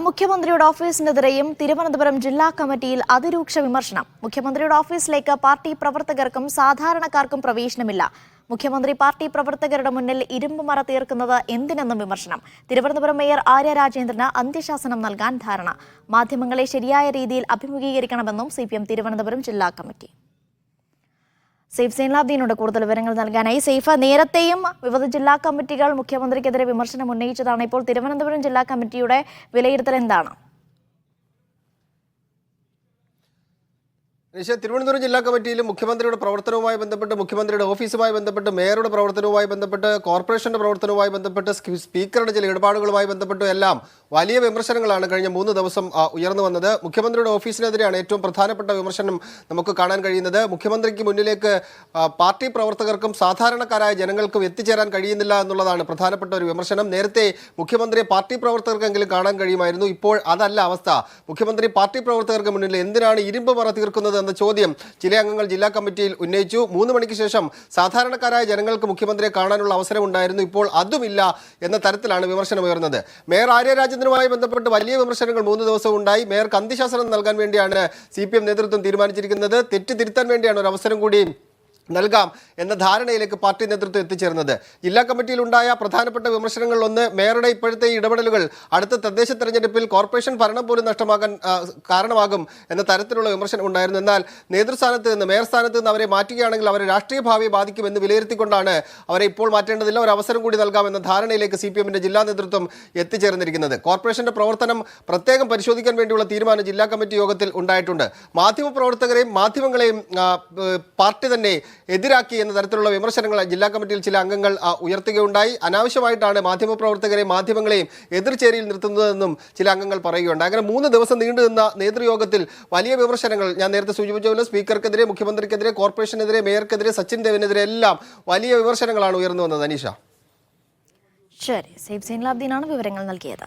മുഖ്യമന്ത്രിയുടെ ഓഫീസിനെതിരെയും തിരുവനന്തപുരം ജില്ലാ കമ്മിറ്റിയിൽ അതിരൂക്ഷ വിമർശനം. മുഖ്യമന്ത്രിയുടെ ഓഫീസിലേക്ക് പാർട്ടി പ്രവർത്തകർക്കും സാധാരണക്കാർക്കും പ്രവേശനമില്ല. മുഖ്യമന്ത്രി പാർട്ടി പ്രവർത്തകരുടെ മുന്നിൽ ഇരുമ്പ് മറ തീർക്കുന്നത് എന്തിനെന്നും വിമർശനം. തിരുവനന്തപുരം മേയർ ആര്യ രാജേന്ദ്രന് അന്ത്യശാസനം നൽകാൻ ധാരണ. മാധ്യമങ്ങളെ ശരിയായ രീതിയിൽ അഭിമുഖീകരിക്കണമെന്നും CPM തിരുവനന്തപുരം ജില്ലാ കമ്മിറ്റി. സെയ്ഫ് സൈൻലാബ്ദീനോട് കൂടുതൽ വിവരങ്ങൾ നൽകാനായി. സെയ്ഫ്, നേരത്തെയും വിവിധ ജില്ലാ കമ്മിറ്റികൾ മുഖ്യമന്ത്രിക്കെതിരെ വിമർശനം ഉന്നയിച്ചതാണ്. ഇപ്പോൾ തിരുവനന്തപുരം ജില്ലാ കമ്മിറ്റിയുടെ വിലയിരുത്തൽ എന്താണ്? തിരുവനന്തപുരം ജില്ലാ കമ്മിറ്റിയിൽ മുഖ്യമന്ത്രിയുടെ പ്രവർത്തനവുമായി ബന്ധപ്പെട്ട്, മുഖ്യമന്ത്രിയുടെ ഓഫീസുമായി ബന്ധപ്പെട്ട്, മേയറുടെ പ്രവർത്തനവുമായി ബന്ധപ്പെട്ട്, കോർപ്പറേഷന്റെ പ്രവർത്തനവുമായി ബന്ധപ്പെട്ട്, സ്പീക്കറുടെ ചില ഇടപാടുകളുമായി ബന്ധപ്പെട്ട് എല്ലാം വലിയ വിമർശനങ്ങളാണ് കഴിഞ്ഞ 3 ദിവസം ഉയർന്നു വന്നത്. മുഖ്യമന്ത്രിയുടെ ഓഫീസിനെതിരെയാണ് ഏറ്റവും പ്രധാനപ്പെട്ട വിമർശനം നമുക്ക് കാണാൻ കഴിയുന്നത്. മുഖ്യമന്ത്രിക്ക് മുന്നിലേക്ക് പാർട്ടി പ്രവർത്തകർക്കും സാധാരണക്കാരായ ജനങ്ങൾക്കും എത്തിച്ചേരാൻ കഴിയുന്നില്ല എന്നുള്ളതാണ് പ്രധാനപ്പെട്ട ഒരു വിമർശനം. നേരത്തെ മുഖ്യമന്ത്രിയെ പാർട്ടി പ്രവർത്തകർക്കെങ്കിലും കാണാൻ കഴിയുമായിരുന്നു. ഇപ്പോൾ അതല്ല അവസ്ഥ. മുഖ്യമന്ത്രി പാർട്ടി പ്രവർത്തകർക്ക് മുന്നിൽ എന്തിനാണ് ഇരുമ്പ് മറ തീർക്കുന്നത് എന്ന ചോദ്യം ചില അംഗങ്ങൾ ജില്ലാ കമ്മിറ്റിയിൽ ഉന്നയിച്ചു. 3 മണിക്ക് ശേഷം സാധാരണക്കാരായ ജനങ്ങൾക്ക് മുഖ്യമന്ത്രിയെ കാണാനുള്ള അവസരം ഉണ്ടായിരുന്നു. ഇപ്പോൾ അതുമില്ല എന്ന തരത്തിലാണ് വിമർശനം ഉയർന്നത്. മേയർ ആര്യ രാജേന്ദ്രനുമായി ബന്ധപ്പെട്ട് വലിയ വിമർശനങ്ങൾ 3 ദിവസവും ഉണ്ടായി. മേയർക്ക് അന്ത്യശാസനം നൽകാൻ വേണ്ടിയാണ് CPM നേതൃത്വം തീരുമാനിച്ചിരിക്കുന്നത്. തെറ്റ് തിരുത്താൻ വേണ്ടിയാണ് ഒരു അവസരം കൂടി നൽകാം എന്ന ധാരണയിലേക്ക് പാർട്ടി നേതൃത്വം എത്തിച്ചേർന്നത്. ജില്ലാ കമ്മിറ്റിയിലുണ്ടായ പ്രധാനപ്പെട്ട വിമർശനങ്ങളിലൊന്ന് മേയറുടെ ഇപ്പോഴത്തെ ഇടപെടലുകൾ അടുത്ത തദ്ദേശ തെരഞ്ഞെടുപ്പിൽ കോർപ്പറേഷൻ ഭരണം പോലും നഷ്ടമാകാൻ കാരണമാകും എന്ന തരത്തിലുള്ള വിമർശനം ഉണ്ടായിരുന്നു. എന്നാൽ നേതൃസ്ഥാനത്ത് നിന്ന്, മേയർ സ്ഥാനത്ത് നിന്ന് അവരെ മാറ്റുകയാണെങ്കിൽ അവരെ രാഷ്ട്രീയ ഭാവിയെ ബാധിക്കുമെന്ന് വിലയിരുത്തിക്കൊണ്ടാണ് അവരെ ഇപ്പോൾ മാറ്റേണ്ടതില്ല, ഒരു അവസരം കൂടി നൽകാമെന്ന ധാരണയിലേക്ക് CPMന്റെ ജില്ലാ നേതൃത്വം എത്തിച്ചേർന്നിരിക്കുന്നത്. കോർപ്പറേഷന്റെ പ്രവർത്തനം പ്രത്യേകം പരിശോധിക്കാൻ വേണ്ടിയുള്ള തീരുമാനം ജില്ലാ കമ്മിറ്റി യോഗത്തിൽ ഉണ്ടായിട്ടുണ്ട്. മാധ്യമപ്രവർത്തകരെയും മാധ്യമങ്ങളെയും പാർട്ടി തന്നെ എതിരാക്കി എന്ന തരത്തിലുള്ള വിമർശനങ്ങൾ ജില്ലാ കമ്മിറ്റിയിൽ ചില അംഗങ്ങൾ ഉയർത്തുകയുണ്ടായി. അനാവശ്യമായിട്ടാണ് മാധ്യമപ്രവർത്തകരെയും മാധ്യമങ്ങളെയും എതിർചേരിയിൽ നിർത്തുന്നതെന്നും ചില അംഗങ്ങൾ പറയുകയുണ്ടായി. അങ്ങനെ 3 ദിവസം നീണ്ടുനിന്ന നേതൃയോഗത്തിൽ വലിയ വിമർശനങ്ങൾ, ഞാൻ നേരത്തെ സൂചിപ്പിച്ച സ്പീക്കർക്കെതിരെ, മുഖ്യമന്ത്രിക്കെതിരെ, കോർപ്പറേഷനെതിരെ, മേയർക്കെതിരെ, സച്ചിൻ ദേവിനെതിരെ എല്ലാം വലിയ വിമർശനങ്ങളാണ് ഉയർന്നു വന്നത്. അനീഷ. ശരി, സെയ്ഫ് സൈൻലാബ്ദീനാണ് വിവരങ്ങൾ നൽകിയത്.